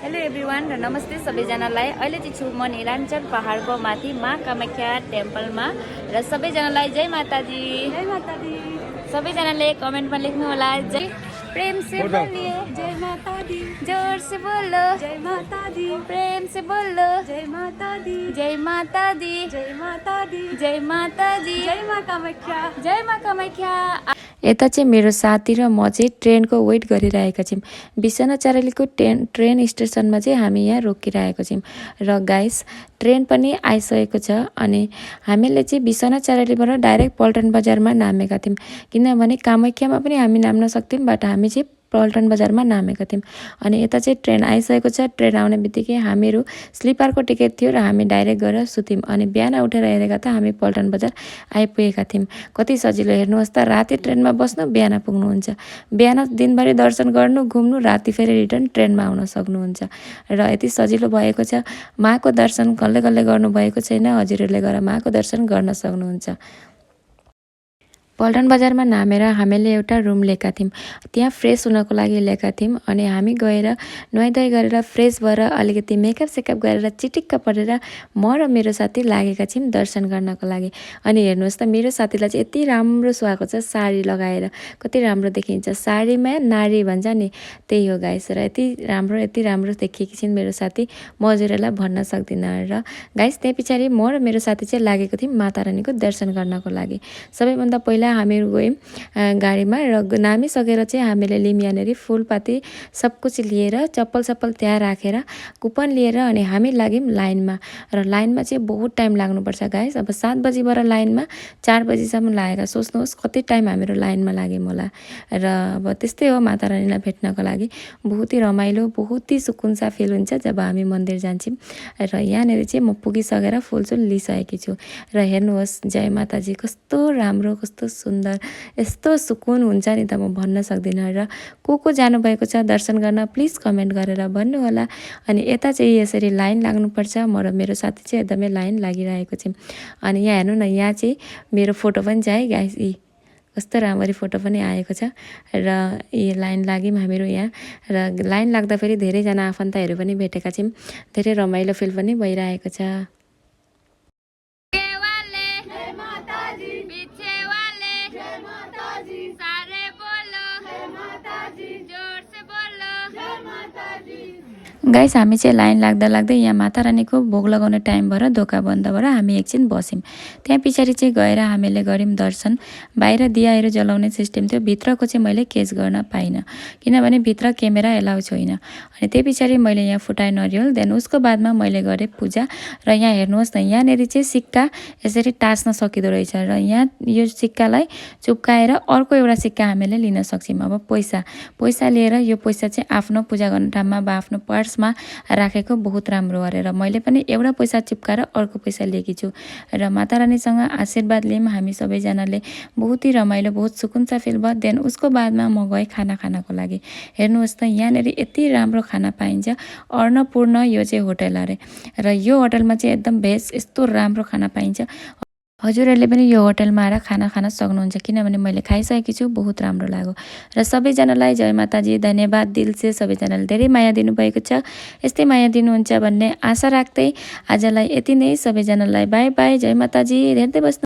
Hello everyone र नमस्ते सबैजनालाई। अहिले चाहिँ छु म नीलाञ्चल पहाडको माथि माँ कामाख्या टेम्पलमा र सबैजनालाई जय माताजी। जय माता दी। सबैजनाले कमेन्टमा लेख्नु होला जय, प्रेम से बोलिए जय माता दी। जोर से बोलो जय माता दी। प्रेम से बोलो जय माता दी। जय माता दी। जय माता दी। जय माताजी। जय माँ कामाख्या। जय माँ कामाख्या। यता चाहिँ मेरो साथी र म चाहिँ ट्रेनको वेट गरिरहेका छौँ। विश्वनाथचार्यको ट्रेन स्टेसनमा चाहिँ हामी यहाँ रोकिरहेको छौँ र गाइस ट्रेन पनि आइसकेको छ। अनि हामीले चाहिँ विश्वनाथचार्यबाट डाइरेक्ट पल्टन बजारमा नामेका थियौँ, किनभने कामाख्यामा पनि हामी नाम्न सक्थ्यौँ, बट हामी चाहिँ पल्टन बजारमा नामेका थियौँ। अनि यता चाहिँ ट्रेन आइसकेको छ। ट्रेन आउने बित्तिकै हामीहरू स्लिपरको टिकट थियो र हामी डाइरेक्ट गएर सुत्यौँ। अनि बिहान उठेर हेरेका त हामी पल्टन बजार आइपुगेका थियौँ। कति सजिलो हेर्नुहोस् त, राति ट्रेनमा बस्नु बिहान पुग्नुहुन्छ, बिहान दिनभरि दर्शन गर्नु घुम्नु, राति फेरि रिटर्न ट्रेनमा आउन सक्नुहुन्छ र यति सजिलो भएको छ। माँको दर्शन कसले कसले गर्नुभएको छैन, हजुरहरूले गएर माँको दर्शन गर्न सक्नुहुन्छ। पल्टन बजारमा नामेर हामीले एउटा रुम लिएका थियौँ, त्यहाँ फ्रेस हुनको लागि लिएका थियौँ। अनि हामी गएर नुहाइधुवाइ गरेर फ्रेस भएर अलिकति मेकअप सेकअप गरेर चिटिक्क परेर म र मेरो साथी लागेका छौँ दर्शन गर्नको लागि। अनि हेर्नुहोस् त, मेरो साथीलाई चाहिँ यति राम्रो सुहाएको छ, साडी लगाएर कति राम्रो देखिन्छ। साडीमा नारी भन्छ नि, त्यही हो गाइस। र यति राम्रो देखिएकी छिन् मेरो साथी, म हजुरहरूलाई भन्न सक्दिनँ। र गाइस त्यही पछाडि म र मेरो साथी चाहिँ लागेको थियौँ माता रानीको दर्शन गर्नको लागि। सबैभन्दा पहिला हामीहरू गयौँ गाडीमा र नामिसकेर चाहिँ हामीले लियौँ यहाँनिर फुलपाती सब कुछ लिएर, चप्पल सप्पल त्यहाँ राखेर कुपन लिएर अनि हामी लाग्यौँ लाइनमा। र लाइनमा चाहिँ बहुत टाइम लाग्नुपर्छ गाइस। अब 7 बजीबाट लाइनमा 4 बजीसम्म लागेका, सोच्नुहोस् कति टाइम हामीहरू लाइनमा लाग्यौँ होला। र अब त्यस्तै हो, माता रानीलाई भेट्नको लागि बहुत ही रमाइलो, बहुत ही सुकुनसा फिल हुन्छ जब हामी मन्दिर जान्छौँ। र यहाँनिर चाहिँ म पुगिसकेर फुलसुल लिइसकेकी छु। र हेर्नुहोस् जय माताजी, कस्तो राम्रो, कस्तो सुन्दर, यस्तो सुकुन हुन्छ नि त म भन्न सक्दिनँ। र को जानुभएको छ दर्शन गर्न प्लिज कमेन्ट गरेर भन्नुहोला। अनि यता चाहिँ यसरी लाइन लाग्नुपर्छ। म र मेरो साथी चाहिँ एकदमै लाइन लागिरहेको छौँ। अनि यहाँ हेर्नु न, यहाँ चाहिँ मेरो फोटो पनि छ है गाइस, कस्तो राम्ररी फोटो पनि आएको छ। र लाइन लाग्यौँ हामीहरू यहाँ। र लाइन लाग्दा फेरि धेरैजना आफन्तहरू पनि भेटेका छौँ, धेरै रमाइलो फिल पनि भइरहेको छ। गाइस हामी चाहिँ लाइन लाग्दा लाग्दै यहाँ माता रानीको भोग लगाउने टाइम भएर दोका बन्द भएर हामी एकछिन बस्यौँ। त्यहाँ पछाडि चाहिँ गएर हामीले गऱ्यौँ दर्शन। बाहिर दियाहरू जलाउने सिस्टम थियो, भित्रको चाहिँ मैले केच गर्न पाइनँ, किनभने भित्र क्यामेरा एलाउ छैन। अनि त्यही पछाडि मैले यहाँ फुटाएँ नरिवल, देन उसको बादमा मैले गरेँ पूजा। र यहाँ हेर्नुहोस् न, यहाँनिर चाहिँ सिक्का यसरी टाँच्न सकिँदो रहेछ। र यहाँ यो सिक्कालाई चुप्काएर अर्को एउटा सिक्का हामीले लिन सक्छौँ। अब पैसा लिएर यो पैसा चाहिँ आफ्नो पूजा गर्ने ठाउँमा वा आफ्नो पर्समा राखेको बहुत राम्रो गरेर मैले पनि एउटा पैसा चिप्काएर अर्को पैसा लिएकी छु। र माता रानीसँग आशीर्वाद लियौँ हामी सबैजनाले, बहुत ही रमाइलो, बहुत सुकुनसा फिल भयो। देन उसको बादमा म गएँ खाना खानको लागि। हेर्नुहोस् त, यहाँनिर यति राम्रो खाना पाइन्छ, अन्नपूर्ण यो चाहिँ होटल अरे। र यो होटलमा चाहिँ एकदम भेज यस्तो राम्रो खाना पाइन्छ। हजुरहरूले पनि यो होटलमा आएर खाना खान सक्नुहुन्छ, किनभने मैले खाइसकेकी छु, बहुत राम्रो लाग्यो। र सबैजनालाई जय माताजी, धन्यवाद दिलसे। सबैजनाले धेरै माया दिनुभएको छ, यस्तै माया दिनुहुन्छ भन्ने आशा राख्दै आजलाई यति नै। सबैजनालाई बाई बाई, जय माताजी, हेर्दै बस्नु।